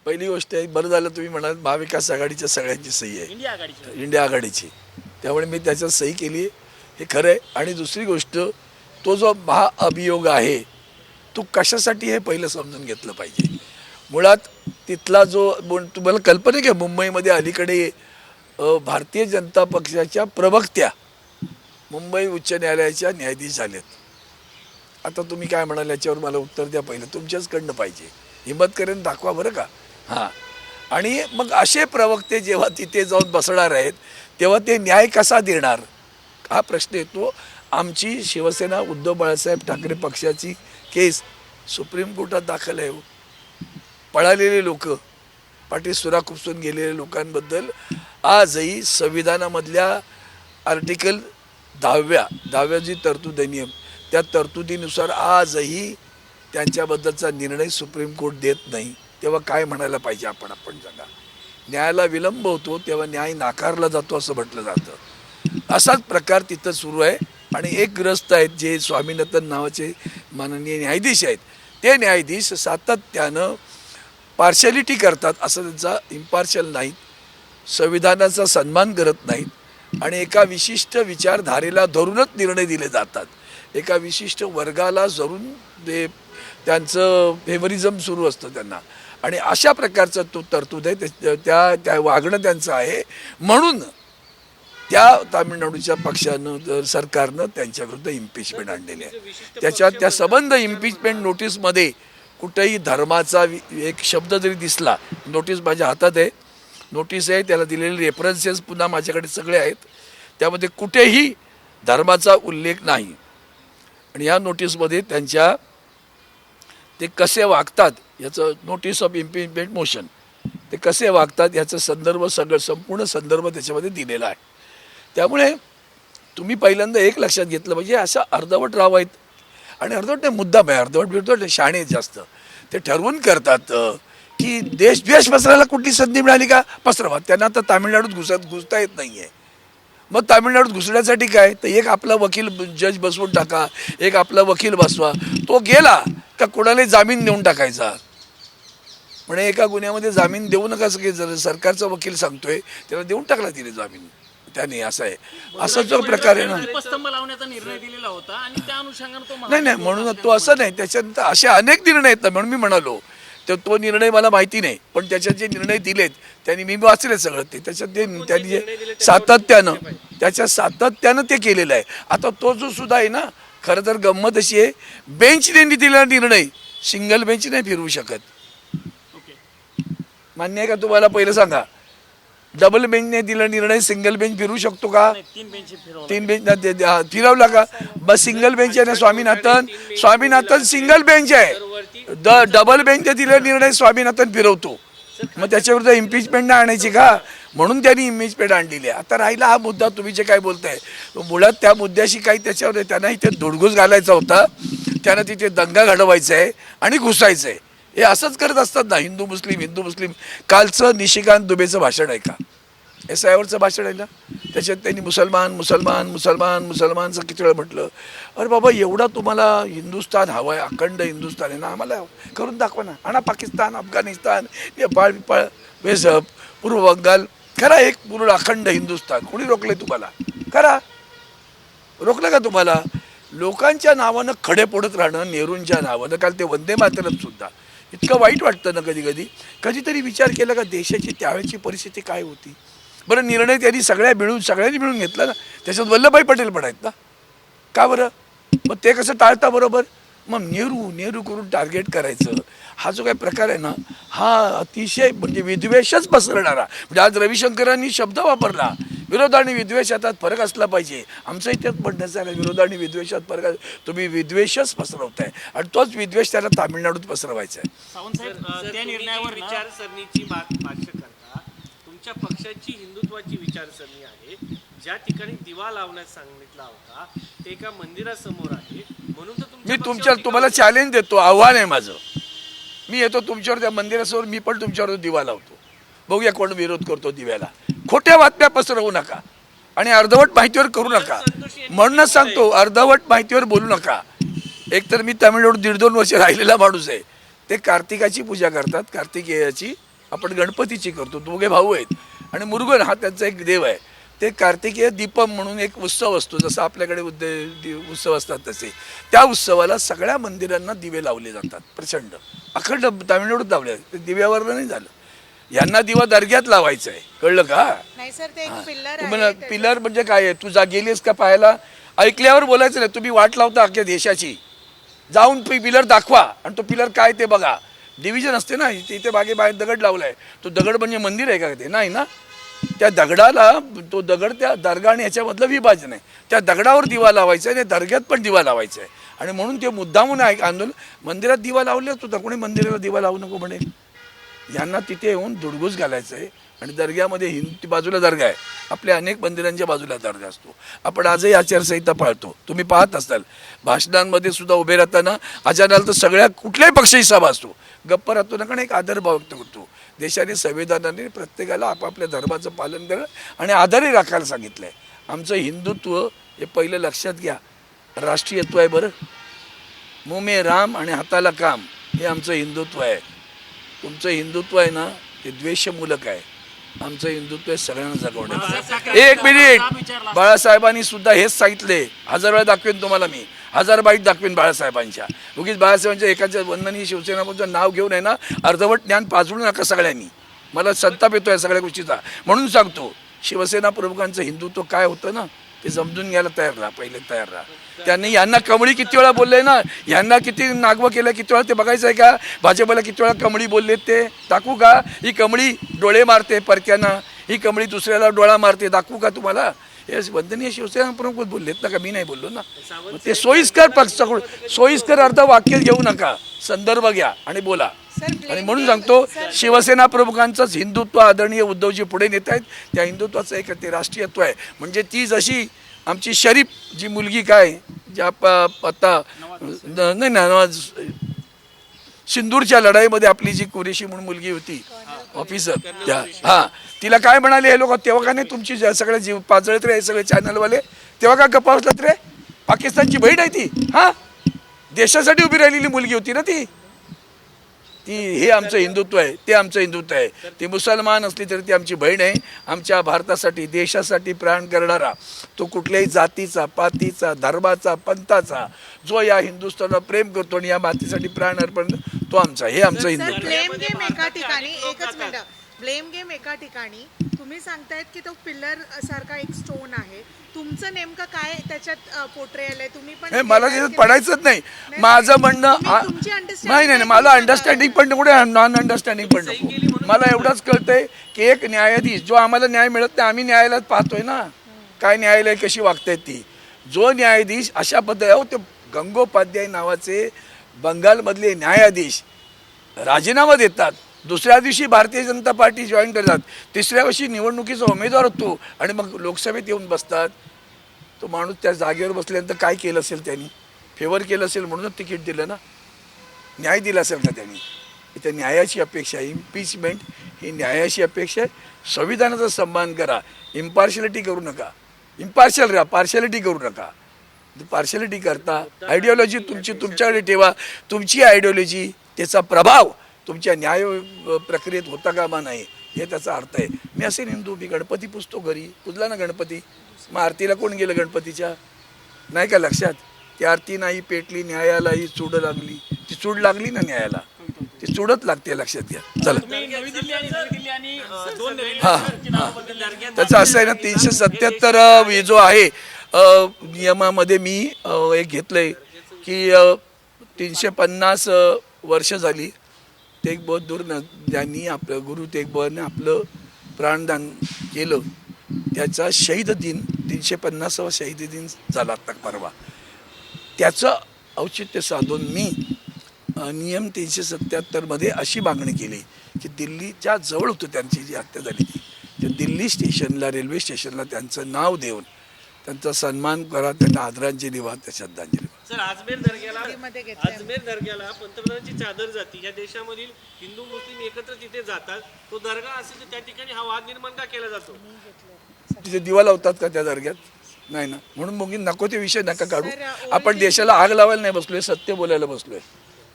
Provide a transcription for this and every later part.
पहिली गोष्ट आहे, बरं झालं तुम्ही म्हणाल महाविकास आघाडीच्या सगळ्यांची सही आहे, इंडिया आघाडीची, त्यामुळे मी त्याच्यात सही केली आहे, हे खरं आहे. आणि दुसरी गोष्ट, तो जो महाअभियोग आहे तो कशासाठी हे पहिलं समजून घेतलं पाहिजे. मुळात तिथला जो तुम्हाला कल्पना आहे का, मुंबईमध्ये अलीकडे भारतीय जनता पक्षाच्या प्रवक्त्या मुंबई उच्च न्यायालयाच्या न्यायाधीश झालेत. आता तुम्ही काय म्हणाल याच्यावर मला उत्तर द्या, पहिलं तुमच्याचकडनं पाहिजे, हिंमत करून दाखवा बरं का. हां, आणि मग असे प्रवक्ते जेव्हा तिथे जाऊन बसणार आहेत तेव्हा ते न्याय कसा देणार हा प्रश्न येतो. आमची शिवसेना उद्धव बाळासाहेब ठाकरे पक्षाची केस सुप्रीम कोर्टात दाखल आहे. पळालेले लोक, पाठी सुरा खुपसून गेलेल्या लोकांबद्दल आजही संविधानामधल्या आर्टिकल 10व्या जी तरतूद आहे, नियम, त्या तरतुदीनुसार आजही त्यांच्याबद्दलचा निर्णय सुप्रीम कोर्ट देत नाही. तेव्हा काय म्हणायला पाहिजे आपण सांगा. न्यायाला विलंब होतो तेव्हा न्याय नाकारला जातो असं म्हटलं जातं. असाच प्रकार तिथं सुरू आहे. आणि एक ग्रस्त आहेत जे स्वामीनाथन नावाचे माननीय न्यायाधीश आहेत, ते न्यायाधीश सातत्यानं पार्शॅलिटी करतात, असं त्यांचा इम्पार्शल नाहीत, संविधानाचा सन्मान करत नाहीत आणि एका विशिष्ट विचारधारेला धरूनच निर्णय दिले जातात. एका विशिष्ट वर्गाला धरून ते त्यांचं फेवरिझम सुरू असतं त्यांना. आणि अशा प्रकारचा तो तरतूद आहे, त्या वागणं त्यांचं आहे. म्हणून त्या तामिळनाडूच्या पक्षानं सरकारनं त्यांच्याविरुद्ध इम्पिचमेंट आणलेली आहे. त्याच्यात त्या संबंध इम्पिचमेंट नोटीसमध्ये कुठेही धर्माचा एक शब्द जरी दिसला, नोटीस माझ्या हातात आहे, नोटीस आहे, त्याला दिलेले रेफरन्सेस पुन्हा माझ्याकडे सगळे आहेत, त्यामध्ये कुठेही धर्माचा उल्लेख नाही. आणि या नोटीसमध्ये त्यांच्या ते कसे वागतात याचं, नोटीस ऑफ इम्पिचमेंट मोशन, ते कसे वागतात याचा संदर्भ, संपूर्ण संदर्भ त्याच्यामध्ये दिलेला आहे. त्यामुळे तुम्ही पहिल्यांदा एक लक्षात घेतलं पाहिजे, अशा अर्धवट राव आहेत आणि अर्धवट नाही, मुद्दाम आहे, अर्धवट शाणे आहेत जास्त, ते ठरवून करतात की देशद्वेष पसरायला कुठली संधी मिळाली का पसरवा. त्यांना आता तामिळनाडूत घुसता येत नाही आहे. मग तामिळनाडूत घुसण्यासाठी काय, तर एक आपला वकील जज बसवून टाका, एक आपला वकील बसवा, तो गेला का कोणाला जामीन देऊन टाकायचा. म्हणजे एका गुन्ह्यामध्ये जामीन देऊ नका, जर सरकारचा वकील सांगतोय त्याला देऊन टाकला तिने जामीन, त्याने. असं आहे, असा जो प्रकार आहे ना. नाही, म्हणून तो असं नाही, त्याच्यानंतर असे अनेक निर्णय आहेत ना, म्हणून मी म्हणालो तो निर्णय मला माहिती नाही, पण त्याच्यात जे निर्णय दिलेत त्यांनी मी वाचले सगळं, ते त्याच्यात त्यांनी सातत्यानं ते केलेलं आहे. आता तो जो सुद्धा आहे ना, खरं तर गंमत अशी आहे, बेंचने दिलेला निर्णय सिंगल बेंच नाही फिरवू शकत. मान्य आहे का तुम्हाला, पहिलं सांगा. डबल बेंचने दिला निर्णय सिंगल बेंच फिरू शकतो का? तीन बेंच फिरवला का? बस सिंगल बेंच आहे ना स्वामीनाथन सिंगल बेंच आहे. डबल बेंच दिला निर्णय स्वामीनाथन फिरवतो, मग त्याच्याविरुद्ध इम्पिचमेंट नाही आणायची का? म्हणून त्यांनी इम्पिचमेंट आणलेली आहे. आता राहिला हा मुद्दा, तुम्ही जे काय बोलताय, मुळात त्या मुद्द्याशी काही त्याच्यावर त्यांना इथे धुडगूस घालायचा होता, त्यांना तिथे दंगा घडवायचा आहे आणि घुसायचं आहे. हे असंच करत असतात ना, हिंदू मुस्लिम. कालचं निशिकांत दुबेचं भाषण आहे का, SIवरचं भाषण आहे ना, त्याच्यात त्यांनी मुसलमानचं किती वेळ म्हटलं. अरे बाबा, एवढा तुम्हाला हिंदुस्थान हवं आहे, अखंड हिंदुस्थान आहे ना, आम्हाला करून दाखवा ना, आणा पाकिस्तान, अफगाणिस्तान, नेपाळ, पूर्व बंगाल, खरा एक पूर्ण अखंड हिंदुस्थान. कोणी रोखलंय तुम्हाला? करा. रोखलं का तुम्हाला? लोकांच्या नावानं खडे पडत राहणं, नेहरूंच्या नावानं. काल ते वंदे मातरम सुद्धा इतकं वाईट वाटतं ना कधीतरी विचार केला का देशाची त्यावेळेची परिस्थिती काय होती. बरं, निर्णय त्यांनी सगळ्यांनी मिळून घेतला ना, त्याच्यात वल्लभभाई पटेल पण आहेत ना, का बरं? मग ते कसं टाळता बरोबर? मग नेहरू करून टार्गेट करायचं, हा जो काही प्रकार आहे ना, हा अतिशय म्हणजे विद्वेषच पसरणारा. म्हणजे आज रविशंकरांनी शब्द वापरला, विरोध आणि विद्वेषात फरक असला पाहिजे. आमचं इथेच म्हणण्याचं आहे, विरोध आणि विद्वेषात फरक आहे. तुम्ही विद्वेषच पसरवताय आणि तोच विद्वेष त्याला तामिळनाडूत पसरवायचा आहे. त्या निर्णयावर विचारसरणीची भाष्य करता, तुमच्या पक्षाची हिंदुत्वाची विचारसरणी आहे, ज्या ठिकाणी दिवा लावण्यास सांगितला होता ते एका मंदिरासमोर आहे, म्हणून मी तुम्हाला चॅलेंज देतो, आव्हान आहे माझं. मी येतो तुमच्यावर, त्या मंदिरासमोर मी पण तुमच्यावर दिवा लावतो, बघूया कोण विरोध करतो दिव्याला. खोट्या बातम्या पसरवू नका आणि अर्धवट माहितीवर करू नका. म्हणूनच सांगतो, अर्धवट माहितीवर बोलू नका. एकतर मी तामिळनाडूत 1.5-2 वर्ष राहिलेला माणूस आहे. ते कार्तिकाची पूजा करतात, कार्तिकेयाची, आपण गणपतीची करतो, दोघे भाऊ आहेत. आणि मुरुगन हा त्यांचा एक देव आहे. ते कार्तिकेय दीपम म्हणून एक उत्सव असतो, जसं आपल्याकडे उत्सव असतात तसे. त्या उत्सवाला सगळ्या मंदिरांना दिवे लावले जातात प्रचंड, अखंड तामिळनाडूत लावले. ते दिव्यावर नाही झालं, यांना दिवा दर्ग्यात लावायचा आहे, कळलं का? नाही सर, ते एक पिल्लर तुम्हाला पिलर म्हणजे काय आहे? तू गेलीस का पाहायला? ऐकल्यावर बोलायचं नाही, तुम्ही वाट लावता अख्ख्या देशाची. जाऊन पिलर दाखवा आणि तो पिलर काय ते बघा. डिव्हिजन असते ना, इथे बागे बाहेर दगड लावलाय, तो दगड म्हणजे मंदिर आहे का ते? नाही ना. त्या दगडाला, तो दगड त्या दर्गा आणि याच्यामधलं विभाजन आहे. त्या दगडावर दिवा लावायचा आहे आणि दर्ग्यात पण दिवा लावायचा आहे. आणि म्हणून ते मुद्दामून आंदोलन, मंदिरात दिवा लावलेच होता, कोणी मंदिराला दिवा लावू नको म्हणेल? यांना तिथे येऊन धुडगूस घालायचं आहे. आणि दर्ग्यामध्ये हिंदू बाजूला दर्गा आहे, आपल्या अनेक मंदिरांच्या बाजूला दर्गा असतो. आपण आजही आचारसंहिता पाळतो, तुम्ही पाहत असाल. भाषणांमध्ये सुद्धा उभे राहताना आचाराला तर सगळ्या कुठल्याही पक्षाची सभा असतो, गप्प राहतो ना, कारण एक आदरभाव व्यक्त करतो. देशाने संविधानाने प्रत्येकाला आपापल्या धर्माचं पालन करणं आणि आदरही राखायला सांगितलं आहे. आमचं हिंदुत्व हे पहिलं लक्षात घ्या, राष्ट्रीयत्व आहे बरं. मुँह में राम आणि हाताला काम, हे आमचं हिंदुत्व आहे. तुमचं हिंदुत्व आहे ना, ते द्वेषमूलक आहे. आमचं हिंदुत्व आहे सगळ्यांना जगवण्याचं. एक मिनिट, बाळासाहेबांनी सुद्धा हेच सांगितले. 1000 वेळा दाखवेन तुम्हाला मी, 1000 बाईट दाखवेन बाळासाहेबांच्या. उगीच बाळासाहेबांच्या एकाच्या वंदनीय शिवसेनाचं नाव घेऊन आहे ना, अर्धवट ज्ञान पाजवू नका सगळ्यांनी. मला संताप येतो या सगळ्या गोष्टीचा. म्हणून सांगतो, शिवसेना प्रमुखांचं हिंदुत्व काय होतं ना, ते समजून घ्यायला तयार राहा, पहिले तयार राहा. त्यांनी यांना कमळी किती वेळा बोलले ना, यांना किती नागवं केलं किती वेळा, ते बघायचं आहे का? भाजपला किती वेळा कमळी बोललेत ते दाखवू का? ही कमळी डोळे मारते परक्यांना, ही कमळी दुसऱ्याला डोळा मारते, दाखवू का तुम्हाला? हे वंदनीय शिवसेना प्रमुख बोललेत ना, का मी नाही बोललो ना? ते सोयीस्कर पक्षाकडून सोयीस्कर अर्ध वाक्य घेऊ नका, संदर्भ घ्या आणि बोला. आणि म्हणून सांगतो, शिवसेना प्रमुखांचंच हिंदुत्व आदरणीय उद्धवजी पुढे नेत आहेत. त्या हिंदुत्वाचं एक ते राष्ट्रीयत्व आहे. म्हणजे ती जशी आमची शरीफ जी मुलगी, काय ज्या आता नाही ना, सिंदूरच्या लढाईमध्ये आपली जी कुरेशी म्हणून मुलगी होती ऑफिसर, त्या हां, तिला काय म्हणाले हे लोक तेव्हा? का नाही तुमची सगळे जीव पाजळत रे सगळे चॅनलवाले, तेव्हा का गप्पा बसलात रे? पाकिस्तानची बहीण आहे ती, हां, देशासाठी उभी राहिलेली मुलगी होती ना ती. हे आमचं हिंदुत्व आहे, ते आमचं हिंदुत्व आहे. ती मुसलमान असली तरी ती आमची बहीण आहे. आमच्या भारतासाठी, देशासाठी प्राण करणारा, तो कुठल्याही जातीचा, पातीचा, धर्माचा, पंथाचा, जो या हिंदुस्थानावर प्रेम करतो आणि या मातीसाठी प्राण अर्पण, तो आमचा, हे आमचं हिंदुत्व. ब्लेम गेम एका ठिकाणी, एकच मिनिट, ब्लेम गेम एका ठिकाणी तुम्ही सांगतायत की तो पिल्लर सारखा एक स्टोन आहे, तुमचं नेमकं काय त्याच्यात पोर्ट्रेल आहे? तुम्ही पण मला त्याच्यात पडायचंच नाही. माझं म्हणणं नाही नाही, मला अंडरस्टँडिंग पण नको, नॉन अंडरस्टँडिंग पण नको. मला एवढंच कळतंय की एक न्यायाधीश, जो आम्हाला न्याय मिळत नाही, आम्ही न्यायालयात पाहतोय ना काय न्यायालय कशी वागतायत ती. जो न्यायाधीश अशा पद्धती, ते गंगोपाध्याय नावाचे बंगालमधले न्यायाधीश राजीनामा देतात, दुसऱ्या दिवशी भारतीय जनता पार्टी जॉईन करतात, तिसऱ्या वर्षी निवडणुकीचा उमेदवार होतो आणि मग लोकसभेत येऊन बसतात. तो माणूस त्या जागेवर बसल्यानंतर काय केलं असेल त्यांनी? फेवर केलं असेल म्हणूनच तिकीट दिलं ना, न्याय दिला असेल का त्यांनी? इथे न्यायाची अपेक्षा आहे, इम्पीचमेंट ही न्यायाची अपेक्षा आहे. संविधानाचा सन्मान करा, इम्पार्शियलिटी करू नका, इम्पार्शियल राहा, पार्शियलिटी करू नका. पार्शियलिटी करता आयडिओलॉजी तुमची तुमच्याकडे ठेवा, तुमची आयडिओलॉजी, त्याचा प्रभाव तुमच्या न्याय प्रक्रियेत होता कामा नाही, हे त्याचा अर्थ आहे. मी असे हिंदू, मी गणपती पुजतो घरी, पुजला ना गणपती, मग आरतीला कोण गेलं गणपतीच्या? नाही का लक्षात? ती आरती नाही पेटली, न्यायाला ही चूड लागली, ती चूड लागली ना न्यायाला, ती चूडच लागते, लक्षात घ्या. चला, हां हां, त्याचं असं आहे ना, 377 जो आहे नियमामध्ये मी एक घेतलंय की 350 वर्ष झाली तेग बहादूर ज्यांनी आपलं गुरु तेग बहादूरने आपलं प्राणदान केलं, त्याचा शहीद दिन 350वा शहीद दिन झाला आता परवा. त्याचं औचित्य साधून मी नियम 377मध्ये अशी मागणी केली की दिल्लीच्या जवळ होतं त्यांची जी हत्या झाली ती, त्या दिल्ली स्टेशनला, रेल्वे स्टेशनला त्यांचं नाव देऊन त्यांचा सन्मान करा, त्यांना आदरांजली व्हा, श्रद्धांजली व्हा. सर, अजमेर दर्ग्याला पंतप्रधानांची चादर जाती, या देशामधील हिंदू मुस्लिम एकत्र तिथे जातात, तो दर्गा असेल तर त्या ठिकाणी हा वाद निर्माण का केला जातो? तिथे दिवा लावतात का त्या दर्ग्यात? नाही ना. म्हणून मग नको ते विषय नका काढू. आपण देशाला आग लावायला नाही बसलोय, सत्य बोलायला बसलोय.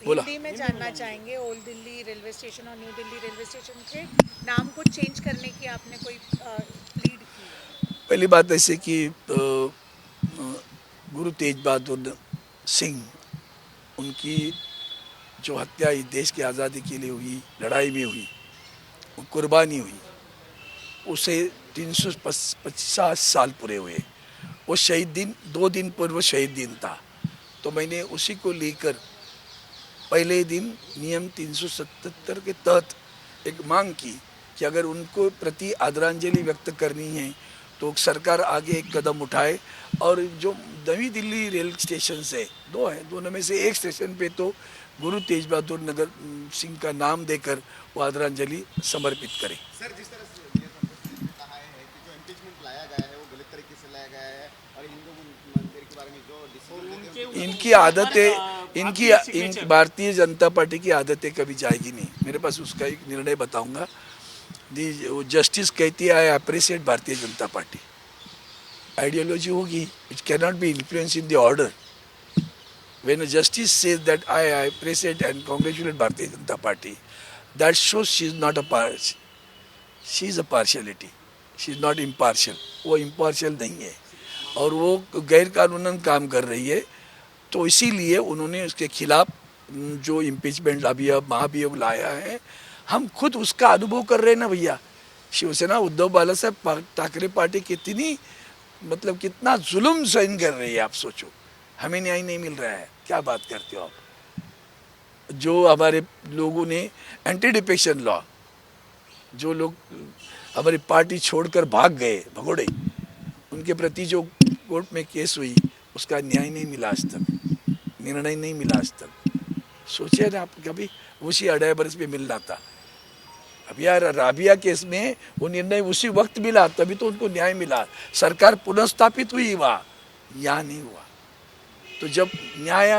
बोला। हिंदी में जानना चाहेंगे, ओल्ड दिल्ली रेलवे स्टेशन और न्यू दिल्ली रेलवे स्टेशन के नाम को चेंज करने की आपने कोई लीड की? पहली बात ऐसे कि गुरु तेज बहादुर सिंह, उनकी जो हत्या इस देश की आज़ादी के लिए हुई, लड़ाई में हुई, वो कुर्बानी हुई, उसे 350 साल पूरे हुए। वो शहीद दिन 2 दिन पूर्व शहीद दिन था, तो मैंने उसी को लेकर पहले दिन नियम 377 के तहत एक मांग की कि अगर उनको प्रति आदरांजलि व्यक्त करनी है तो सरकार आगे एक कदम उठाए, और जो नई दिल्ली रेल स्टेशन है, 2 हैं, दोनों में से एक स्टेशन पे तो गुरु तेज बहादुर नगर सिंह का नाम देकर वो आदरांजलि समर्पित करें। सर, जिस तरह से दिनेश संघवी ने कहा है कि जो इम्पीचमेंट लाया गया है वो गलत तरीके से लाया गया है, और हिंदू मंदिर के बारे में जो डिसीजन इनकी आदतें, इन भारतीय जनता पार्टी की आदतें कभी जाएगी नहीं। मेरे पास उसका एक निर्णय बताऊंगा। दी जस्टिस कहती है, I appreciate Bharatiya Janata party. Ideology होगी, it can not be influence in the order. When a justice says that I appreciate and congratulate Bharatiya Janata Party, that shows she is not a partial. She is a partiality. She is not impartial. वो impartial नहीं है और वो गैर कानूनन काम कर रही है। तो इसीलिए उन्होंने उसके खिलाफ जो इम्पीचमेंट महाभियोग लाया है, हम खुद उसका अनुभव कर रहे हैं ना भैया। शिवसेना उद्धव बालासाहेब ठाकरे पार्टी कितनी मतलब कितना जुल्म सहन कर रही है, आप सोचो। हमें न्याय नहीं मिल रहा है, क्या बात करते हो आप। जो हमारे लोगों ने एंटी डिफेक्शन लॉ, जो लोग हमारी पार्टी छोड़कर भाग गए भगोड़े, उनके प्रति जो कोर्ट में केस हुई, उसका न्याय नहीं मिला आज तक, निर्णय नहीं मिला आज तक। सोचिए ना आप, कभी उसी 2.5 बरस में मिलना था। अब यार राबिया केस में वो निर्णय उसी वक्त मिला, तभी तो उनको न्याय मिला। सरकार पुनर्स्थापित हुई, वहाँ यहाँ नहीं हुआ। तो जब न्याय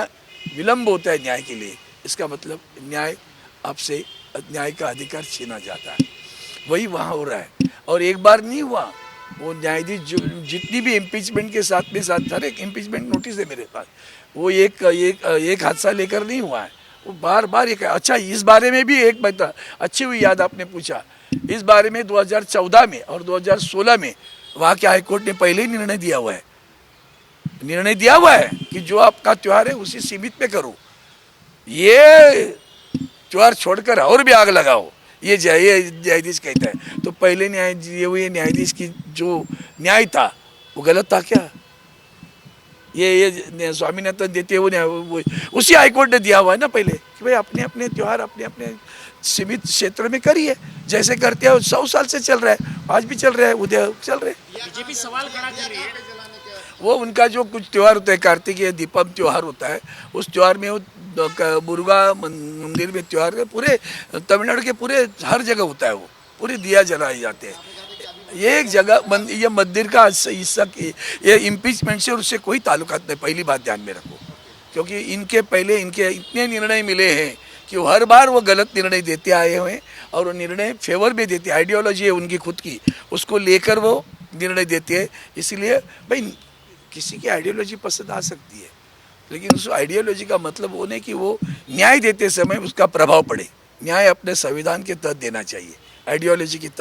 विलंब होता है न्याय के लिए, इसका मतलब न्याय आपसे न्याय का अधिकार छीना जाता है। वही वहाँ हो रहा है। और एक बार नहीं हुआ, वो न्यायाधीश जितनी भी इम्पीचमेंट के साथ में साथ, हर एक इम्पीचमेंट नोटिस है मेरे पास, वो एक हादसा लेकर नहीं हुआ है, वो बार बार एक। अच्छा, इस बारे में भी एक बात अच्छी हुई, याद आपने पूछा, इस बारे में 2014 में और 2016 में वहाँ के हाईकोर्ट ने पहले ही निर्णय दिया हुआ है कि जो आपका त्योहार है उसी सीमित पे करो, ये त्योहार छोड़कर और भी आग लगाओ, ये न्यायाधीश कहता है। तो पहले न्यायाधीश की जो न्याय था वो गलत था क्या? ये स्वामीनाथन देते हैं वो उसी हाईकोर्ट ने दिया हुआ है ना पहले, कि भाई अपने अपने त्योहार अपने अपने सीमित क्षेत्र में करिए, जैसे करते हैं 100 साल से चल रहा है, आज भी चल रहा है, उद्या चल रहे। बीजेपी सवाल खड़ा कर रही है, वो उनका जो कुछ त्यौहार होता है, कार्तिकीय दीपम त्यौहार होता है, उस त्यौहार में वो मुर्गा मंदिर में त्यौहार है, पूरे तमिलनाडु के पूरे हर जगह होता है, वो पूरे दिया जलाए जाते हैं। ये एक जगह ये मंदिर का हिस्सा, ये इम्पीचमेंट से और उससे कोई ताल्लुकात नहीं, पहली बात ध्यान में रखो। क्योंकि इनके पहले इनके इतने निर्णय मिले हैं कि वो हर बार वो गलत निर्णय देते आए हुए हैं, और वो निर्णय फेवर में देते, आइडियोलॉजी है उनकी खुद की, उसको लेकर वो निर्णय देते हैं। इसीलिए भाई किसी की आइडियोलॉजी पसंद आ सकती है, लेकिन उस आइडियोलॉजी का मतलब वो नहीं कि वो न्याय देते समय उसका प्रभाव पड़े। न्याय अपने संविधान के तहत देना चाहिए, आइडियोलॉजी के तहत